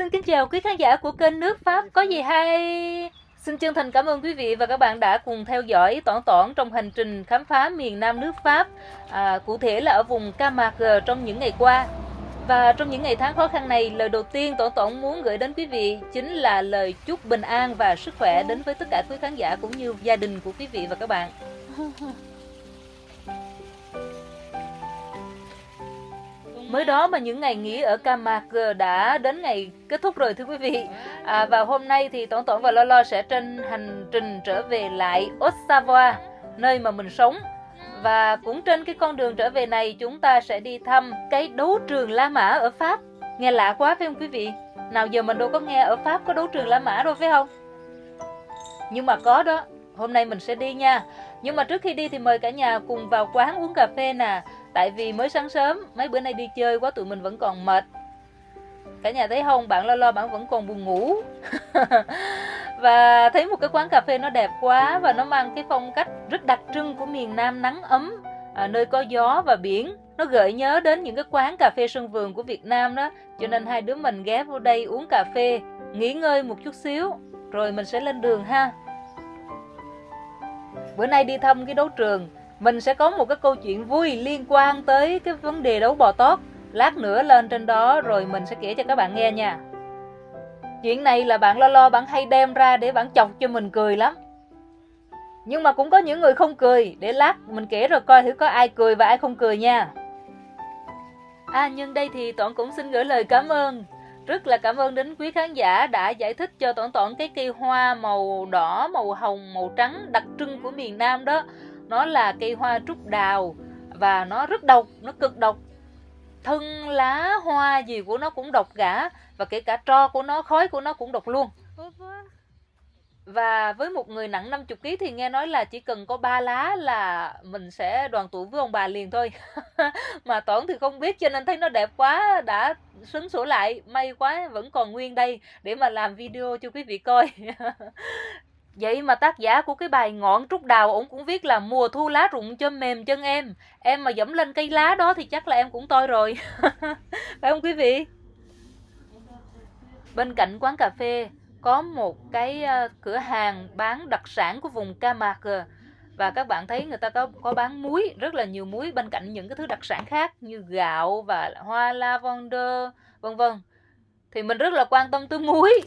Xin kính chào quý khán giả của kênh Nước Pháp có gì hay. Xin chân thành cảm ơn quý vị và các bạn đã cùng theo dõi Toản trong hành trình khám phá miền Nam nước Pháp, cụ thể là ở vùng Camargue trong những ngày qua. Và trong những ngày tháng khó khăn này, lời đầu tiên Toản muốn gửi đến quý vị chính là lời chúc bình an và sức khỏe đến với tất cả quý khán giả cũng như gia đình của quý vị và các bạn. Mới đó mà những ngày nghỉ ở Camargue đã đến ngày kết thúc rồi thưa quý vị. Và hôm nay thì Toản và Lo sẽ trên hành trình trở về lại Haute-Savoie, nơi mà mình sống. Và cũng trên cái con đường trở về này chúng ta sẽ đi thăm cái đấu trường La Mã ở Pháp. Nghe lạ quá phải không quý vị? Nào giờ mình đâu có nghe ở Pháp có đấu trường La Mã đâu phải không? Nhưng mà có đó, hôm nay mình sẽ đi nha. Nhưng mà trước khi đi thì mời cả nhà cùng vào quán uống cà phê nè. Tại vì mới sáng sớm, mấy bữa nay đi chơi quá tụi mình vẫn còn mệt. Cả nhà thấy không, bạn Lo bạn vẫn còn buồn ngủ. Và thấy một cái quán cà phê nó đẹp quá và nó mang cái phong cách rất đặc trưng của miền Nam nắng ấm, nơi có gió và biển. Nó gợi nhớ đến những cái quán cà phê sân vườn của Việt Nam đó. Cho nên hai đứa mình ghé vô đây uống cà phê, nghỉ ngơi một chút xíu, rồi mình sẽ lên đường ha. Bữa nay đi thăm cái đấu trường, mình sẽ có một cái câu chuyện vui liên quan tới cái vấn đề đấu bò tót. Lát nữa lên trên đó rồi mình sẽ kể cho các bạn nghe nha. Chuyện này là bạn Lo bạn hay đem ra để bạn chọc cho mình cười lắm. Nhưng mà cũng có những người không cười, để lát mình kể rồi coi thử có ai cười và ai không cười nha. Nhân đây thì Toản cũng xin gửi lời cảm ơn. Rất là cảm ơn đến quý khán giả đã giải thích cho Toản cái cây hoa màu đỏ, màu hồng, màu trắng đặc trưng của miền Nam đó. Nó là cây hoa trúc đào và nó rất độc, nó cực độc. Thân lá hoa gì của nó cũng độc cả, và kể cả tro của nó, khói của nó cũng độc luôn. Và với một người nặng 50 kg thì nghe nói là chỉ cần có 3 lá là mình sẽ đoàn tụ với ông bà liền thôi. Mà Toản thì không biết cho nên thấy nó đẹp quá, đã sấn sổ lại, may quá vẫn còn nguyên đây để mà làm video cho quý vị coi. Vậy mà tác giả của cái bài Ngọn Trúc Đào ổng cũng viết là mùa thu lá rụng cho mềm chân em mà dẫm lên cây lá đó thì chắc là em cũng toi rồi. Phải không quý vị? Bên cạnh quán cà phê có một cái cửa hàng bán đặc sản của vùng Camargue. Và các bạn thấy người ta có bán muối, rất là nhiều muối bên cạnh những cái thứ đặc sản khác như gạo và hoa lavender, vân vân. Thì mình rất là quan tâm tới muối.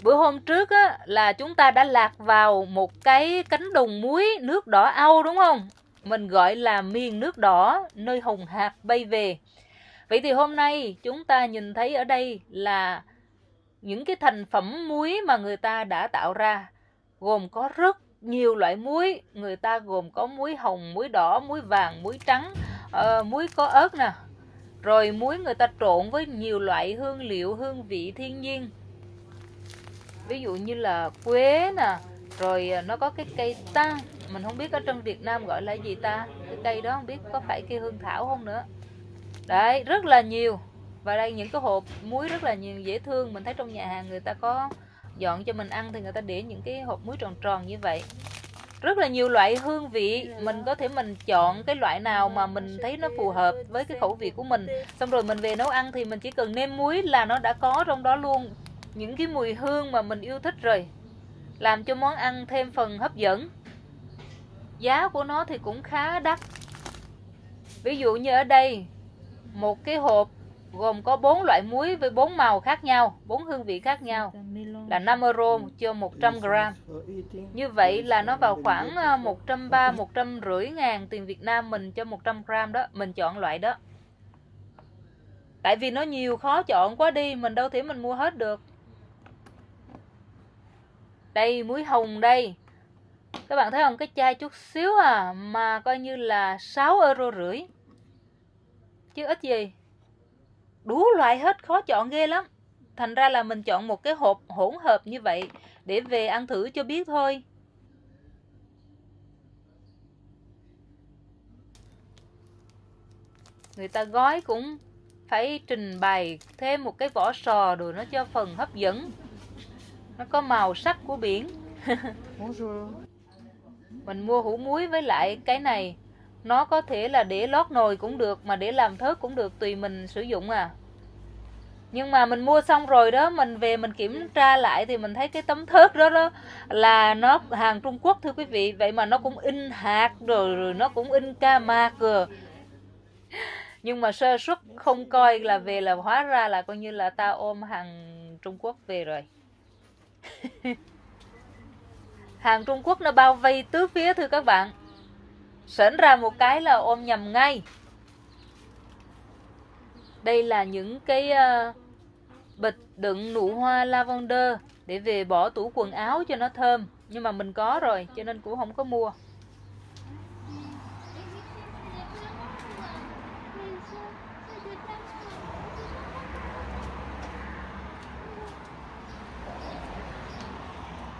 Bữa hôm trước á, là chúng ta đã lạc vào một cái cánh đồng muối nước đỏ au đúng không? Mình gọi là miền nước đỏ, nơi hồng hạc bay về. Vậy thì hôm nay chúng ta nhìn thấy ở đây là những cái thành phẩm muối mà người ta đã tạo ra. Gồm có rất nhiều loại muối. Người ta gồm có muối hồng, muối đỏ, muối vàng, muối trắng, muối có ớt nè. Rồi muối người ta trộn với nhiều loại hương liệu, hương vị thiên nhiên. Ví dụ như là quế nè, rồi nó có cái cây ta, mình không biết ở trong Việt Nam gọi là gì ta. Cái cây đó không biết có phải cây hương thảo không nữa. Đấy, rất là nhiều. Và đây những cái hộp muối rất là nhiều, dễ thương. Mình thấy trong nhà hàng người ta có dọn cho mình ăn thì người ta để những cái hộp muối tròn tròn như vậy. Rất là nhiều loại hương vị, mình có thể mình chọn cái loại nào mà mình thấy nó phù hợp với cái khẩu vị của mình. Xong rồi mình về nấu ăn thì mình chỉ cần nêm muối là nó đã có trong đó luôn những cái mùi hương mà mình yêu thích rồi, làm cho món ăn thêm phần hấp dẫn. Giá của nó thì cũng khá đắt. Ví dụ như ở đây, một cái hộp gồm có 4 loại muối với 4 màu khác nhau, 4 hương vị khác nhau, là 5 euro cho 100 gram. Như vậy là nó vào khoảng 130-150 ngàn tiền Việt Nam mình cho 100 gram đó. Mình chọn loại đó. Tại vì nó nhiều khó chọn quá đi, mình đâu thể mình mua hết được. Đây, muối hồng đây. Các bạn thấy không, cái chai chút xíu mà coi như là 6,5 euro. Chứ ít gì. Đủ loại hết, khó chọn ghê lắm. Thành ra là mình chọn một cái hộp hỗn hợp như vậy để về ăn thử cho biết thôi. Người ta gói cũng phải trình bày thêm một cái vỏ sò rồi nó cho phần hấp dẫn. Nó có màu sắc của biển. Mình mua hũ muối với lại cái này. Nó có thể là để lót nồi cũng được, mà để làm thớt cũng được, tùy mình sử dụng Nhưng mà mình mua xong rồi đó, mình về mình kiểm tra lại thì mình thấy cái tấm thớt đó đó là nó hàng Trung Quốc thưa quý vị. Vậy mà nó cũng in hạt rồi nó cũng in ca mạc rồi. Nhưng mà sơ suất không coi là về là hóa ra là coi như là ta ôm hàng Trung Quốc về rồi. Hàng Trung Quốc nó bao vây tứ phía thưa các bạn. Sởn ra một cái là ôm nhầm ngay. Đây là những cái bịch đựng nụ hoa lavender để về bỏ tủ quần áo cho nó thơm. Nhưng mà mình có rồi cho nên cũng không có mua.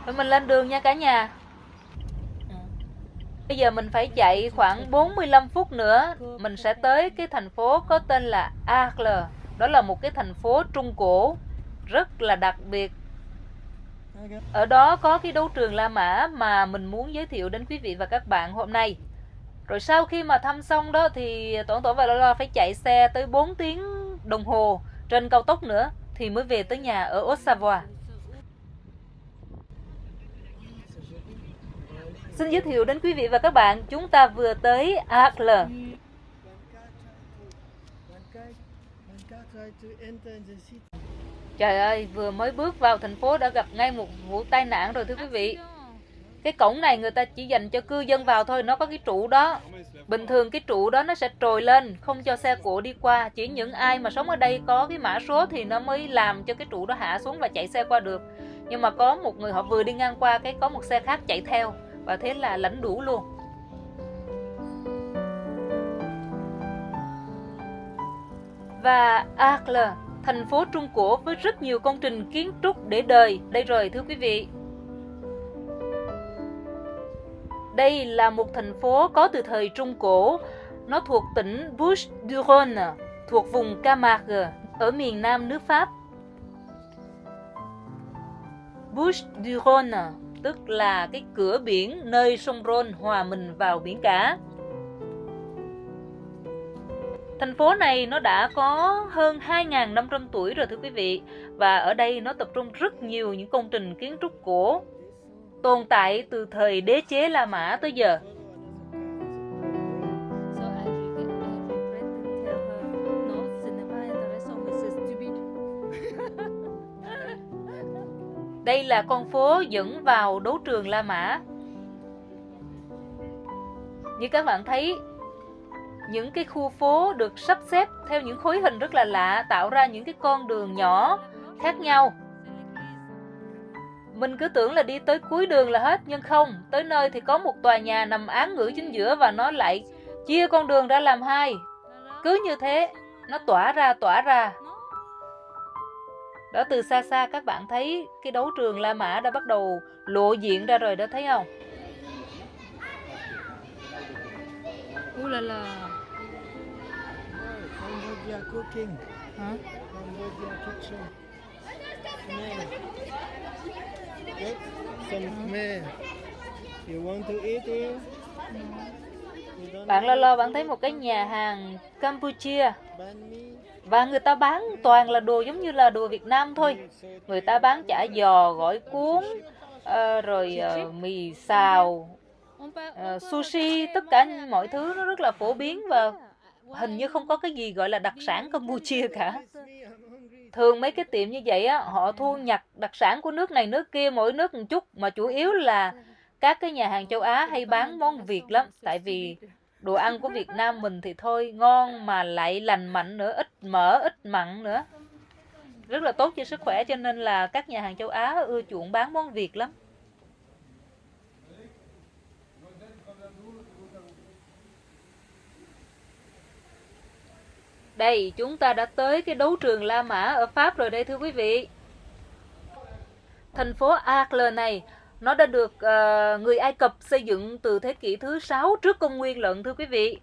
Rồi mình lên đường nha cả nhà. Bây giờ mình phải chạy khoảng 45 phút nữa. Mình sẽ tới cái thành phố có tên là Arles. Đó là một cái thành phố Trung Cổ rất là đặc biệt. Ở đó có cái đấu trường La Mã mà mình muốn giới thiệu đến quý vị và các bạn hôm nay. Rồi sau khi mà thăm xong đó thì Tổng và Lola phải chạy xe tới 4 tiếng đồng hồ trên cao tốc nữa thì mới về tới nhà ở Haute-Savoie. Xin giới thiệu đến quý vị và các bạn, chúng ta vừa tới Arles. Trời ơi, vừa mới bước vào thành phố đã gặp ngay một vụ tai nạn rồi thưa quý vị. Cái cổng này người ta chỉ dành cho cư dân vào thôi, nó có cái trụ đó. Bình thường cái trụ đó nó sẽ trồi lên, không cho xe cộ đi qua. Chỉ những ai mà sống ở đây có cái mã số thì nó mới làm cho cái trụ đó hạ xuống và chạy xe qua được. Nhưng mà có một người họ vừa đi ngang qua, cái có một xe khác chạy theo. Và thế là lãnh đủ luôn. Và Arles, thành phố Trung Cổ với rất nhiều công trình kiến trúc để đời. Đây rồi thưa quý vị. Đây là một thành phố có từ thời Trung Cổ. Nó thuộc tỉnh Bouches-du-Rhône, thuộc vùng Camargue, ở miền nam nước Pháp. Bouches-du-Rhône tức là cái cửa biển nơi sông Rhône hòa mình vào biển cả. Thành phố này nó đã có hơn 2.500 tuổi rồi thưa quý vị. Và ở đây nó tập trung rất nhiều những công trình kiến trúc cổ tồn tại từ thời đế chế La Mã tới giờ. Đây là con phố dẫn vào đấu trường La Mã. Như các bạn thấy, những cái khu phố được sắp xếp theo những khối hình rất là lạ, tạo ra những cái con đường nhỏ khác nhau. Mình cứ tưởng là đi tới cuối đường là hết, nhưng không. Tới nơi thì có một tòa nhà nằm án ngữ chính giữa và nó lại chia con đường ra làm hai. Cứ như thế, nó tỏa ra. Đó, từ xa xa các bạn thấy cái đấu trường La Mã đã bắt đầu lộ diện ra rồi đó, thấy không? Là Cambodia cooking. hả? Cambodia kitchen. Yes, some khmer. You want to eat it? Bạn lo bạn thấy một cái nhà hàng Campuchia Banh mi. và người ta bán toàn là đồ giống như là đồ Việt Nam thôi. Người ta bán chả giò, gỏi cuốn, rồi mì xào, sushi, tất cả mọi thứ nó rất là phổ biến và hình như không có cái gì gọi là đặc sản Campuchia cả. Thường mấy cái tiệm như vậy á, họ thu nhặt đặc sản của nước này nước kia, mỗi nước một chút, mà chủ yếu là các cái nhà hàng châu Á hay bán món Việt lắm. Tại vì đồ ăn của Việt Nam mình thì thôi, ngon mà lại lành mạnh nữa, ít mỡ, ít mặn nữa. Rất là tốt cho sức khỏe, cho nên là các nhà hàng châu Á ưa chuộng bán món Việt lắm. Đây, chúng ta đã tới cái đấu trường La Mã ở Pháp rồi đây thưa quý vị. Thành phố Arles này, nó đã được người Ai Cập xây dựng từ thế kỷ thứ 6 trước công nguyên lận thưa quý vị.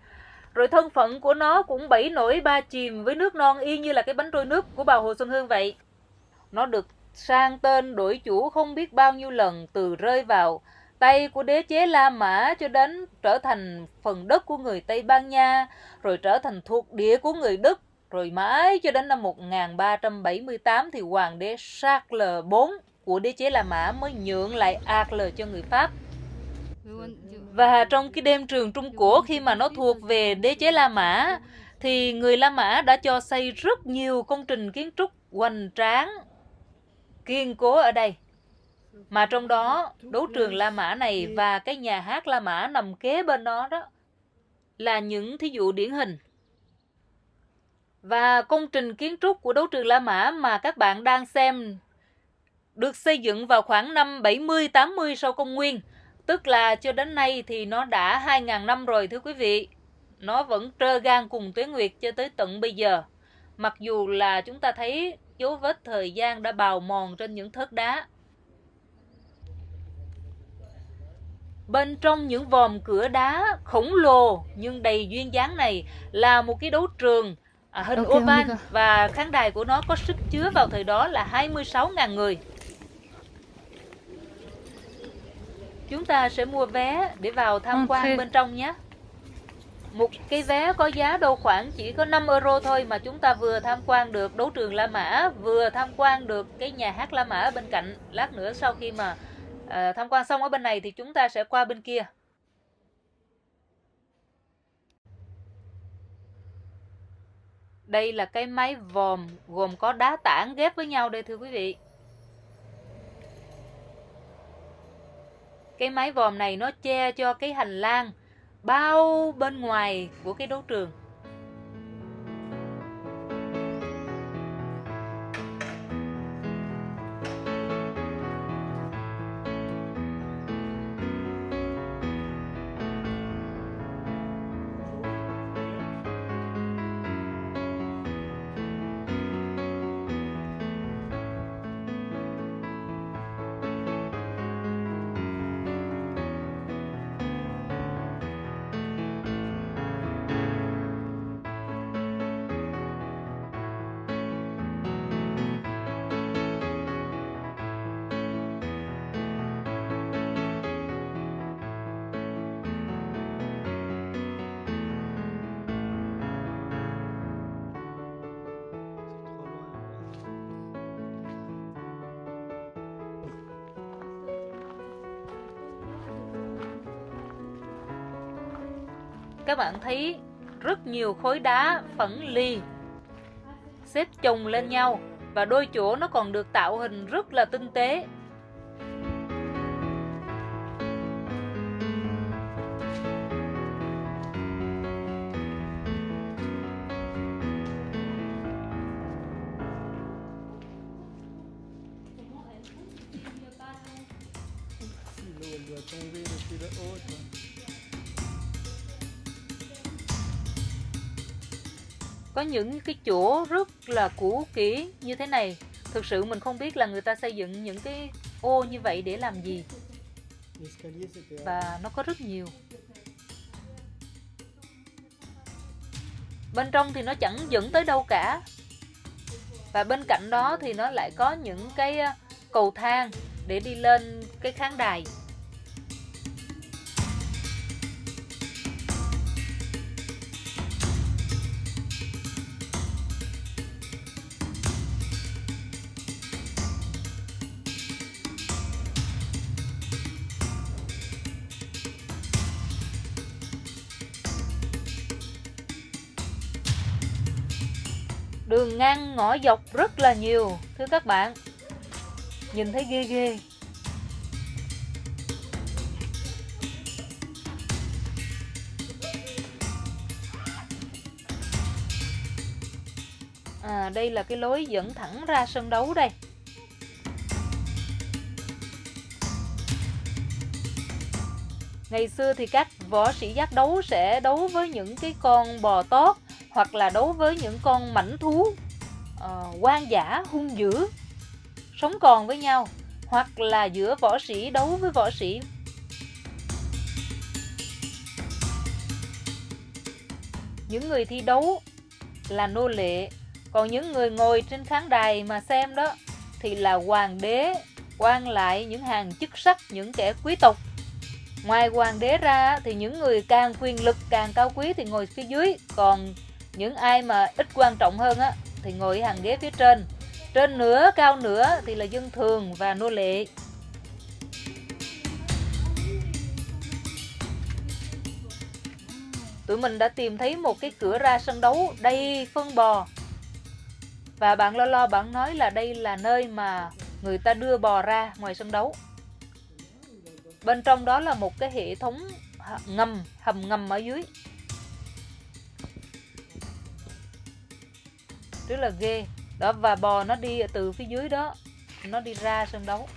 Rồi thân phận của nó cũng bảy nổi ba chìm với nước non y như là cái bánh trôi nước của bà Hồ Xuân Hương vậy. Nó được sang tên đổi chủ không biết bao nhiêu lần, từ rơi vào tay của đế chế La Mã cho đến trở thành phần đất của người Tây Ban Nha, rồi trở thành thuộc địa của người Đức, Rồi mãi cho đến năm 1378 thì hoàng đế Charles IV của đế chế La Mã mới nhượng lại Arles cho người Pháp. Và trong cái đêm trường Trung Cổ, khi mà nó thuộc về đế chế La Mã, thì người La Mã đã cho xây rất nhiều công trình kiến trúc hoành tráng, kiên cố ở đây. Mà trong đó, đấu trường La Mã này và cái nhà hát La Mã nằm kế bên đó đó là những thí dụ điển hình. Và công trình kiến trúc của đấu trường La Mã mà các bạn đang xem được xây dựng vào khoảng năm 70-80 sau công nguyên. Tức là cho đến nay thì nó đã 2.000 năm rồi thưa quý vị. Nó vẫn trơ gan cùng Tuế Nguyệt cho tới tận bây giờ. Mặc dù là chúng ta thấy dấu vết thời gian đã bào mòn trên những thớt đá. Bên trong những vòm cửa đá khổng lồ nhưng đầy duyên dáng này là một cái đấu trường hình oval, và khán đài của nó có sức chứa vào thời đó là 26.000 người. Chúng ta sẽ mua vé để vào tham quan bên trong nhé. Một cái vé có giá đâu khoảng chỉ có 5 euro thôi mà chúng ta vừa tham quan được đấu trường La Mã, vừa tham quan được cái nhà hát La Mã ở bên cạnh. Lát nữa sau khi mà tham quan xong ở bên này thì chúng ta sẽ qua bên kia. Đây là cái mái vòm gồm có đá tảng ghép với nhau đây thưa quý vị. Cái mái vòm này nó che cho cái hành lang bao bên ngoài của cái đấu trường. Các bạn thấy rất nhiều khối đá phẳng lì xếp chồng lên nhau, và đôi chỗ nó còn được tạo hình rất là tinh tế. Có những cái chỗ rất là cũ kỹ như thế này. Thực sự mình không biết là người ta xây dựng những cái ô như vậy để làm gì. Và nó có rất nhiều. Bên trong thì nó chẳng dẫn tới đâu cả. Và bên cạnh đó thì nó lại có những cái cầu thang để đi lên cái khán đài. Đường ngang ngõ dọc rất là nhiều, thưa các bạn. Nhìn thấy ghê ghê. Đây là cái lối dẫn thẳng ra sân đấu đây. Ngày xưa thì các võ sĩ giác đấu sẽ đấu với những cái con bò tót, hoặc là đấu với những con mãnh thú hoang dã hung dữ sống còn với nhau, hoặc là giữa võ sĩ đấu với võ sĩ. Những người thi đấu là nô lệ, còn những người ngồi trên khán đài mà xem đó thì là hoàng đế, quan lại, những hàng chức sắc, những kẻ quý tộc. Ngoài hoàng đế ra thì những người càng quyền lực, càng cao quý thì ngồi phía dưới, còn Những ai mà ít quan trọng hơn á thì ngồi hàng ghế phía trên. Trên nữa, cao nữa thì là dân thường và nô lệ. Tụi mình đã tìm thấy một cái cửa ra sân đấu đầy phân bò. Và bạn Lo bạn nói là đây là nơi mà người ta đưa bò ra ngoài sân đấu. Bên trong đó là một cái hệ thống hầm ngầm ở dưới. Rất là ghê. Đó, và bò nó đi từ phía dưới đó, nó đi ra sân đấu.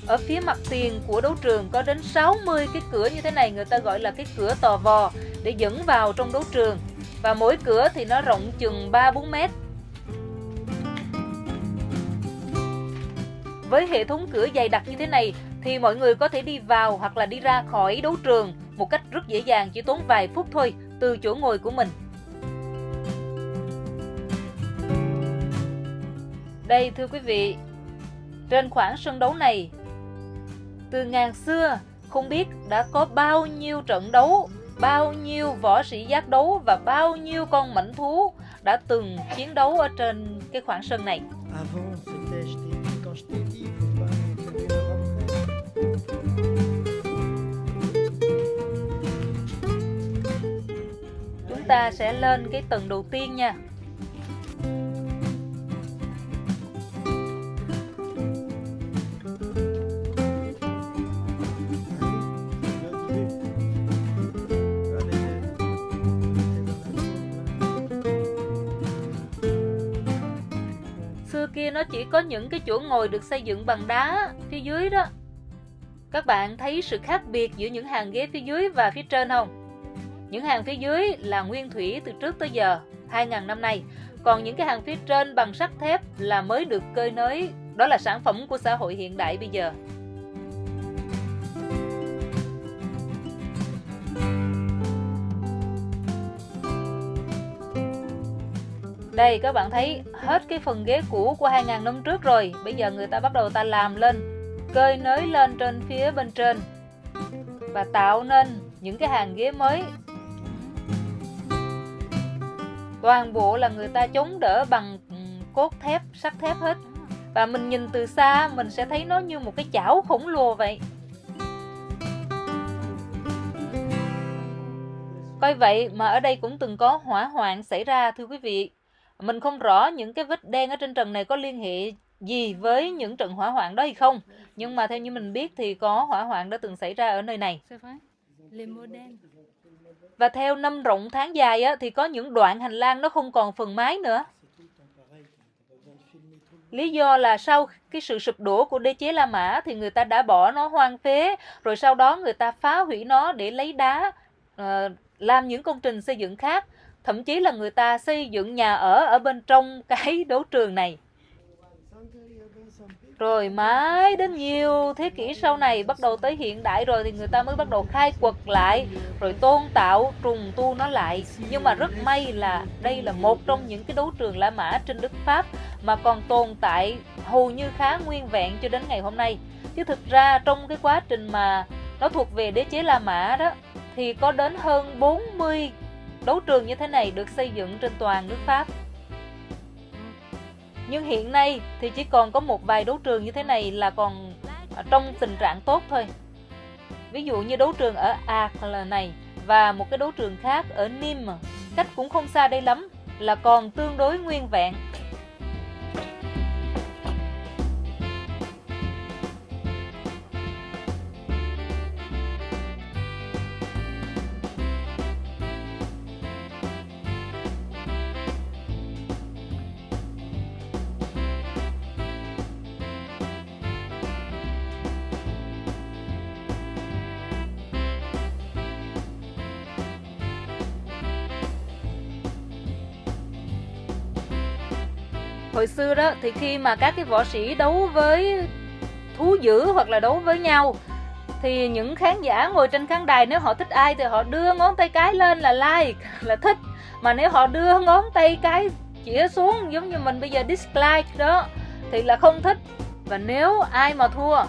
Ở phía mặt tiền của đấu trường có đến 60 cái cửa như thế này, người ta gọi là cái cửa tò vò để dẫn vào trong đấu trường. Và mỗi cửa thì nó rộng chừng 3-4 mét. Với hệ thống cửa dày đặc như thế này thì mọi người có thể đi vào hoặc là đi ra khỏi đấu trường một cách rất dễ dàng, chỉ tốn vài phút thôi từ chỗ ngồi của mình. Đây thưa quý vị, trên khoảng sân đấu này, từ ngàn xưa không biết đã có bao nhiêu trận đấu, bao nhiêu võ sĩ giác đấu và bao nhiêu con mãnh thú đã từng chiến đấu ở trên cái khoảng sân này. Chúng ta sẽ lên cái tầng đầu tiên nha. Xưa kia nó chỉ có những cái chỗ ngồi được xây dựng bằng đá phía dưới đó. Các bạn thấy sự khác biệt giữa những hàng ghế phía dưới và phía trên không? Những hàng phía dưới là nguyên thủy từ trước tới giờ, 2.000 năm nay. Còn những cái hàng phía trên bằng sắt thép là mới được cơi nới. Đó là sản phẩm của xã hội hiện đại bây giờ. Đây các bạn thấy hết cái phần ghế cũ của 2.000 năm trước rồi. Bây giờ người ta bắt đầu ta làm lên, cơi nới lên trên phía bên trên và tạo nên những cái hàng ghế mới. Toàn bộ là người ta chống đỡ bằng cốt thép, sắt thép hết. Và mình nhìn từ xa mình sẽ thấy nó như một cái chảo khổng lồ vậy. Coi vậy mà ở đây cũng từng có hỏa hoạn xảy ra thưa quý vị. Mình không rõ những cái vết đen ở trên trần này có liên hệ gì với những trận hỏa hoạn đó hay không. Nhưng mà theo như mình biết thì có hỏa hoạn đã từng xảy ra ở nơi này. Và theo năm rộng tháng dài á, thì có những đoạn hành lang nó không còn phần mái nữa. Lý do là sau cái sự sụp đổ của đế chế La Mã thì người ta đã bỏ nó hoang phế. Rồi sau đó người ta phá hủy nó để lấy đá, làm những công trình xây dựng khác. Thậm chí là người ta xây dựng nhà ở bên trong cái đấu trường này. Rồi mãi đến nhiều thế kỷ sau này, bắt đầu tới hiện đại rồi thì người ta mới bắt đầu khai quật lại, rồi tôn tạo, trùng tu nó lại. Nhưng mà rất may là đây là một trong những cái đấu trường La Mã trên đất Pháp mà còn tồn tại hầu như khá nguyên vẹn cho đến ngày hôm nay. Chứ thực ra trong cái quá trình mà nó thuộc về đế chế La Mã đó, thì có đến hơn 40 đấu trường như thế này được xây dựng trên toàn nước Pháp. Nhưng hiện nay thì chỉ còn có một vài đấu trường như thế này là còn trong tình trạng tốt thôi. Ví dụ như đấu trường ở Arles này và một cái đấu trường khác ở Nîmes, cách cũng không xa đây lắm, là còn tương đối nguyên vẹn. Hồi xưa đó thì khi mà các cái võ sĩ đấu với thú dữ hoặc là đấu với nhau, thì những khán giả ngồi trên khán đài nếu họ thích ai thì họ đưa ngón tay cái lên là like, là thích. Mà nếu họ đưa ngón tay cái chĩa xuống giống như mình bây giờ dislike đó thì là không thích. Và nếu ai mà thua,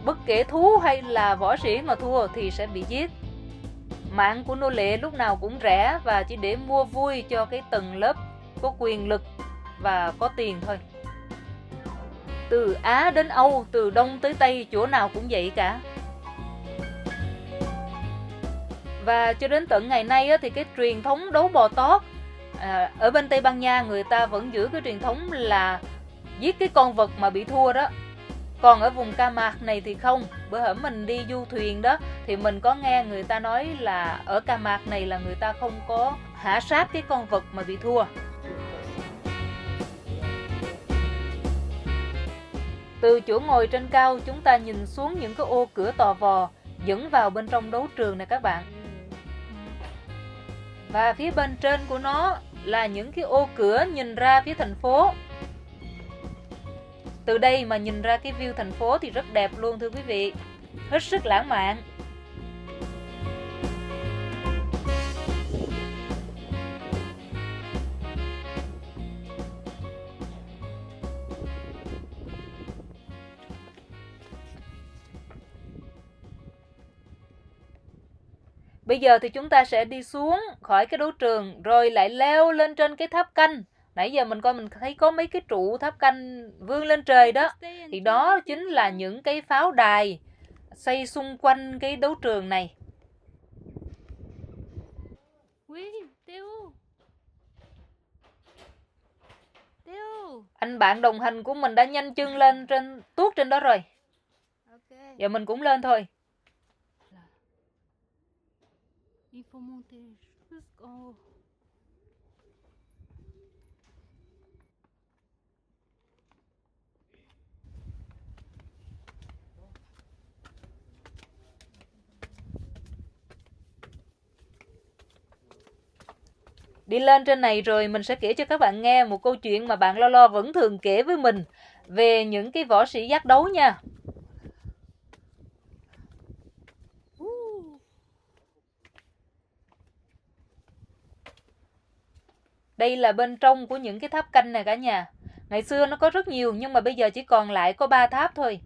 bất kể thú hay là võ sĩ mà thua thì sẽ bị giết. Mạng của nô lệ lúc nào cũng rẻ và chỉ để mua vui cho cái tầng lớp có quyền lực và có tiền thôi. Từ Á đến Âu, từ Đông tới Tây, chỗ nào cũng vậy cả. Và cho đến tận ngày nay thì cái truyền thống đấu bò tót ở bên Tây Ban Nha người ta vẫn giữ cái truyền thống là giết cái con vật mà bị thua đó. Còn ở vùng Ca Mạc này thì không. Bữa hổm mình đi du thuyền đó thì mình có nghe người ta nói là ở Ca Mạc này là người ta không có hạ sát cái con vật mà bị thua. Từ chỗ ngồi trên cao chúng ta nhìn xuống những cái ô cửa tò vò dẫn vào bên trong đấu trường này các bạn. Và phía bên trên của nó là những cái ô cửa nhìn ra phía thành phố. Từ đây mà nhìn ra cái view thành phố thì rất đẹp luôn thưa quý vị. Hết sức lãng mạn. Bây giờ thì chúng ta sẽ đi xuống khỏi cái đấu trường rồi lại leo lên trên cái tháp canh. Nãy giờ mình coi mình thấy có mấy cái trụ tháp canh vươn lên trời đó. Thì đó chính là những cái pháo đài xây xung quanh cái đấu trường này. Anh bạn đồng hành của mình đã nhanh chân lên tuốt trên đó rồi. Giờ mình cũng lên thôi. Đi lên trên này rồi mình sẽ kể cho các bạn nghe một câu chuyện mà bạn Lo Lo vẫn thường kể với mình về những cái võ sĩ giác đấu nha. Đây là bên trong của những cái tháp canh này cả nhà. Ngày xưa nó có rất nhiều nhưng mà bây giờ chỉ còn lại có 3 tháp thôi.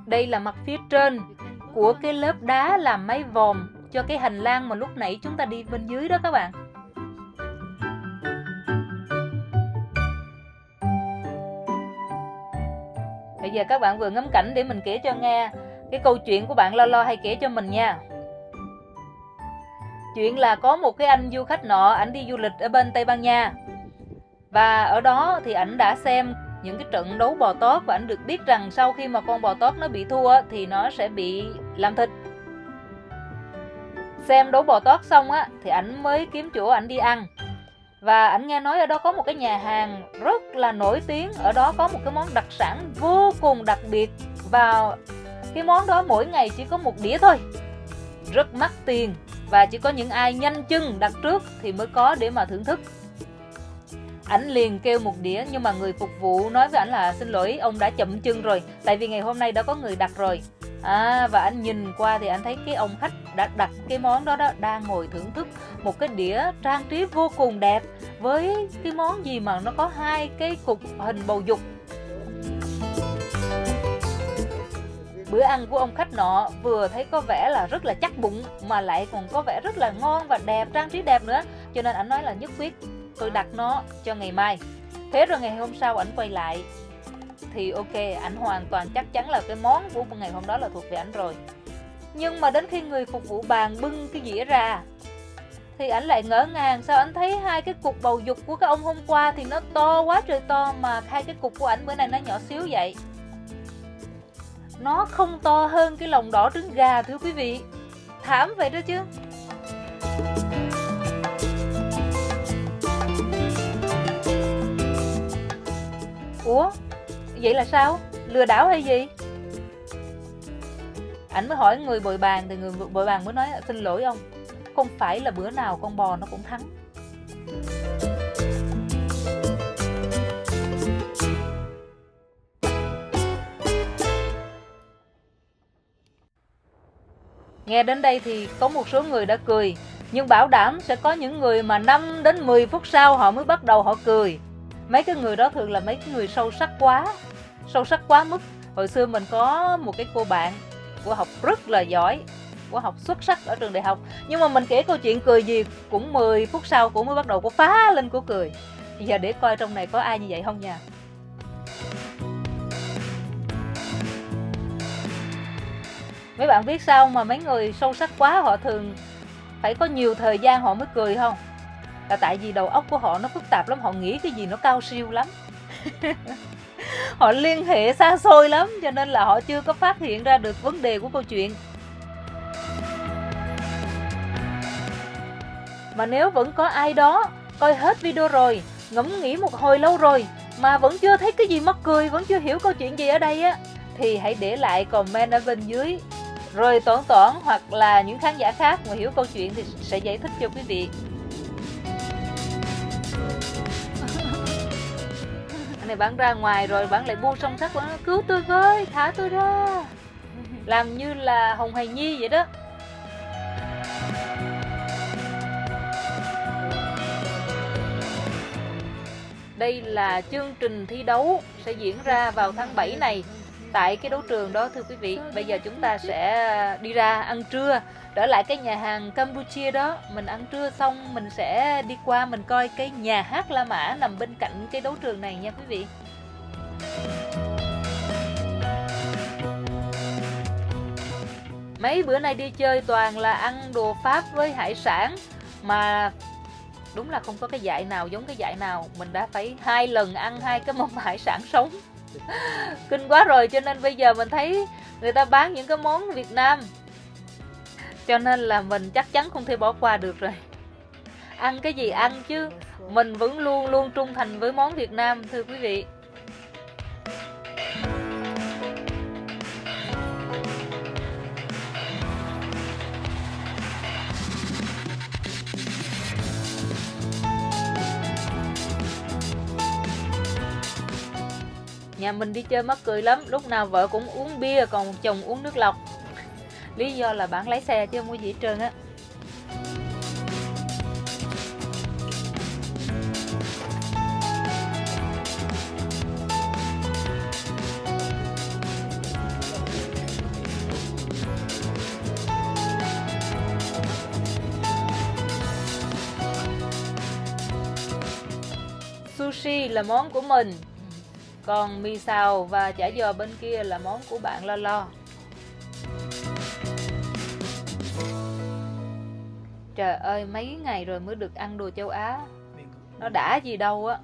Đây là mặt phía trên của cái lớp đá làm mái vòm cho cái hành lang mà lúc nãy chúng ta đi bên dưới đó các bạn. Bây giờ các bạn vừa ngắm cảnh để mình kể cho nghe cái câu chuyện của bạn Lo Lo hay kể cho mình nha. Chuyện là có một cái anh du khách nọ, ảnh đi du lịch ở bên Tây Ban Nha. Và ở đó thì ảnh đã xem những cái trận đấu bò tót và ảnh được biết rằng sau khi mà con bò tót nó bị thua thì nó sẽ bị làm thịt. Xem đấu bò tót xong á thì ảnh mới kiếm chỗ ảnh đi ăn. Và ảnh nghe nói ở đó có một cái nhà hàng rất là nổi tiếng, ở đó có một cái món đặc sản vô cùng đặc biệt và cái món đó mỗi ngày chỉ có 1 đĩa thôi. Rất mắc tiền và chỉ có những ai nhanh chân đặt trước thì mới có để mà thưởng thức. Ảnh liền kêu 1 đĩa nhưng mà người phục vụ nói với ảnh là xin lỗi ông đã chậm chân rồi, tại vì ngày hôm nay đã có người đặt rồi. Và anh nhìn qua thì anh thấy cái ông khách đã đặt cái món đó đang ngồi thưởng thức một cái đĩa trang trí vô cùng đẹp với cái món gì mà nó có hai cái cục hình bầu dục. Bữa ăn của ông khách nọ vừa thấy có vẻ là rất là chắc bụng mà lại còn có vẻ rất là ngon và đẹp, trang trí đẹp nữa, cho nên ảnh nói là nhất quyết tôi đặt nó cho ngày mai. Thế rồi ngày hôm sau ảnh quay lại thì ok, ảnh hoàn toàn chắc chắn là cái món của ngày hôm đó là thuộc về ảnh rồi. Nhưng mà đến khi người phục vụ bàn bưng cái dĩa ra thì ảnh lại ngỡ ngàng, sao ảnh thấy hai cái cục bầu dục của cái ông hôm qua thì nó to quá trời to, mà hai cái cục của ảnh bữa nay nó nhỏ xíu vậy. Nó không to hơn cái lòng đỏ trứng gà, thưa quý vị. Thảm vậy đó chứ. Ủa, vậy là sao? Lừa đảo hay gì? Ảnh mới hỏi người bồi bàn thì người bồi bàn mới nói xin lỗi ông, không phải là bữa nào con bò nó cũng thắng. Nghe đến đây thì có một số người đã cười, nhưng bảo đảm sẽ có những người mà 5 đến 10 phút sau họ mới bắt đầu họ cười. Mấy cái người đó thường là mấy cái người sâu sắc quá mức. Hồi xưa mình có một cái cô bạn, cô học rất là giỏi, cô học xuất sắc ở trường đại học, nhưng mà mình kể câu chuyện cười gì cũng 10 phút sau cô mới bắt đầu cô phá lên cô cười. Giờ để coi trong này có ai như vậy không nha. Mấy bạn biết sao mà mấy người sâu sắc quá họ thường phải có nhiều thời gian họ mới cười không? Là tại vì đầu óc của họ nó phức tạp lắm, họ nghĩ cái gì nó cao siêu lắm. Họ liên hệ xa xôi lắm, cho nên là họ chưa có phát hiện ra được vấn đề của câu chuyện. Mà nếu vẫn có ai đó coi hết video rồi, ngẫm nghĩ một hồi lâu rồi mà vẫn chưa thấy cái gì mắc cười, vẫn chưa hiểu câu chuyện gì ở đây á, thì hãy để lại comment ở bên dưới, rồi Toản hoặc là những khán giả khác mà hiểu câu chuyện thì sẽ giải thích cho quý vị. Anh này bạn ra ngoài rồi bạn lại buông song sắt, bạn nói cứu tôi với, thả tôi ra, làm như là Hồng Hài Nhi vậy đó. Đây là chương trình thi đấu sẽ diễn ra vào tháng 7 này tại cái đấu trường đó, thưa quý vị. Bây giờ chúng ta sẽ đi ra ăn trưa, trở lại cái nhà hàng Campuchia đó. Mình ăn trưa xong mình sẽ đi qua mình coi cái nhà hát La Mã nằm bên cạnh cái đấu trường này nha quý vị. Mấy bữa nay đi chơi toàn là ăn đồ Pháp với hải sản, mà đúng là không có cái dại nào giống cái dại nào. Mình đã phải 2 lần ăn 2 cái món hải sản sống. Kinh quá rồi, cho nên bây giờ mình thấy người ta bán những cái món Việt Nam, cho nên là mình chắc chắn không thể bỏ qua được rồi. Ăn cái gì ăn chứ mình vẫn luôn luôn trung thành với món Việt Nam, thưa quý vị. Nhà mình đi chơi mắc cười lắm, lúc nào vợ cũng uống bia còn chồng uống nước lọc. Lý do là bạn lái xe chứ không có gì hết trơn á. Sushi là món của mình, còn mì xào và chả giò bên kia là món của bạn Lo Lo. Trời ơi, mấy ngày rồi mới được ăn đồ châu Á, nó đã gì đâu á.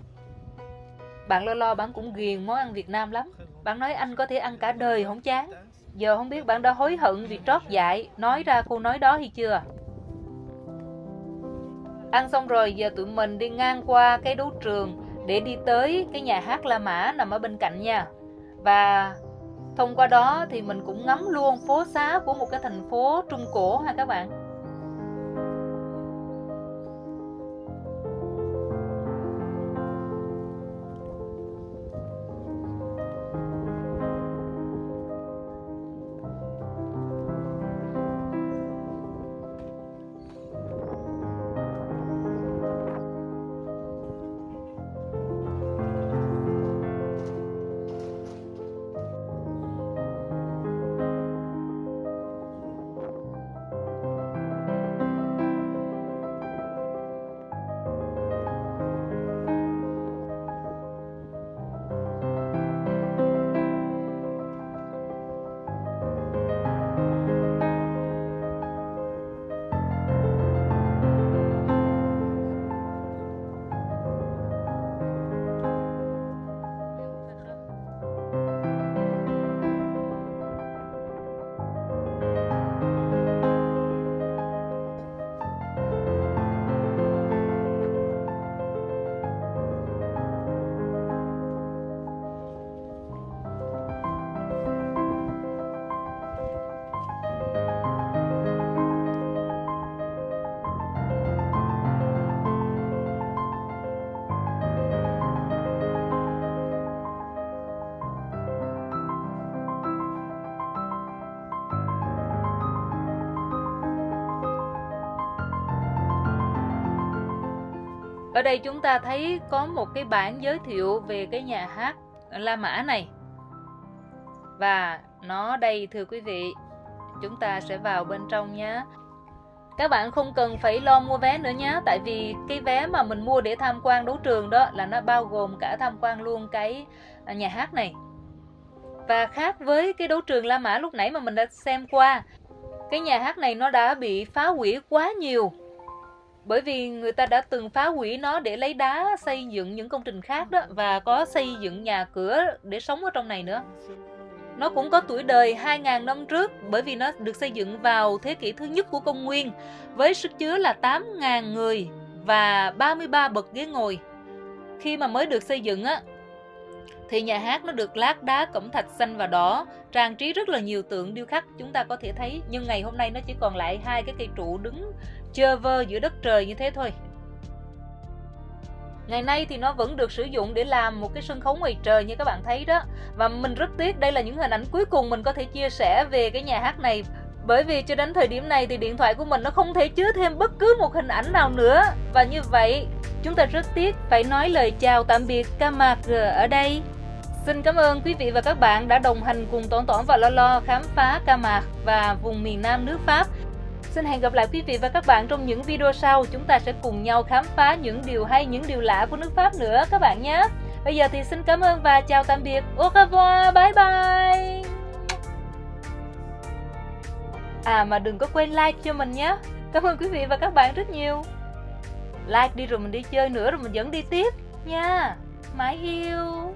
Bạn Lo Lo bạn cũng ghiền món ăn Việt Nam lắm. Bạn nói anh có thể ăn cả đời không chán. Giờ không biết bạn đã hối hận vì trót dại nói ra câu nói đó hay chưa. Ăn xong rồi giờ tụi mình đi ngang qua cái đấu trường để đi tới cái nhà hát La Mã nằm ở bên cạnh nha. Và thông qua đó thì mình cũng ngắm luôn phố xá của một cái thành phố Trung Cổ ha các bạn. Ở đây chúng ta thấy có một cái bảng giới thiệu về cái nhà hát La Mã này. Và nó đây thưa quý vị. Chúng ta sẽ vào bên trong nhé. Các bạn không cần phải lo mua vé nữa nhé. Tại vì cái vé mà mình mua để tham quan đấu trường đó là nó bao gồm cả tham quan luôn cái nhà hát này. Và khác với cái đấu trường La Mã lúc nãy mà mình đã xem qua, cái nhà hát này nó đã bị phá hủy quá nhiều. Bởi vì người ta đã từng phá hủy nó để lấy đá xây dựng những công trình khác đó. Và có xây dựng nhà cửa để sống ở trong này nữa. Nó cũng có tuổi đời 2.000 năm trước, bởi vì nó được xây dựng vào thế kỷ thứ nhất của công nguyên, với sức chứa là 8.000 người và 33 bậc ghế ngồi. Khi mà mới được xây dựng á, thì nhà hát nó được lát đá cẩm thạch xanh và đỏ, trang trí rất là nhiều tượng điêu khắc chúng ta có thể thấy. Nhưng ngày hôm nay nó chỉ còn lại 2 cái cây trụ đứng chơ vơ giữa đất trời như thế thôi. Ngày nay thì nó vẫn được sử dụng để làm một cái sân khấu ngoài trời như các bạn thấy đó. Và mình rất tiếc đây là những hình ảnh cuối cùng mình có thể chia sẻ về cái nhà hát này. Bởi vì cho đến thời điểm này thì điện thoại của mình nó không thể chứa thêm bất cứ một hình ảnh nào nữa. Và như vậy chúng ta rất tiếc phải nói lời chào tạm biệt Camargue ở đây. Xin cảm ơn quý vị và các bạn đã đồng hành cùng Tỏn Tỏn và Lo Lo khám phá Camargue và vùng miền Nam nước Pháp. Xin hẹn gặp lại quý vị và các bạn trong những video sau. Chúng ta sẽ cùng nhau khám phá những điều hay, những điều lạ của nước Pháp nữa các bạn nhé. Bây giờ thì xin cảm ơn và chào tạm biệt. Au revoir, bye bye. Mà đừng có quên like cho mình nhé. Cảm ơn quý vị và các bạn rất nhiều. Like đi rồi mình đi chơi nữa, rồi mình vẫn đi tiếp nha. Mãi yêu.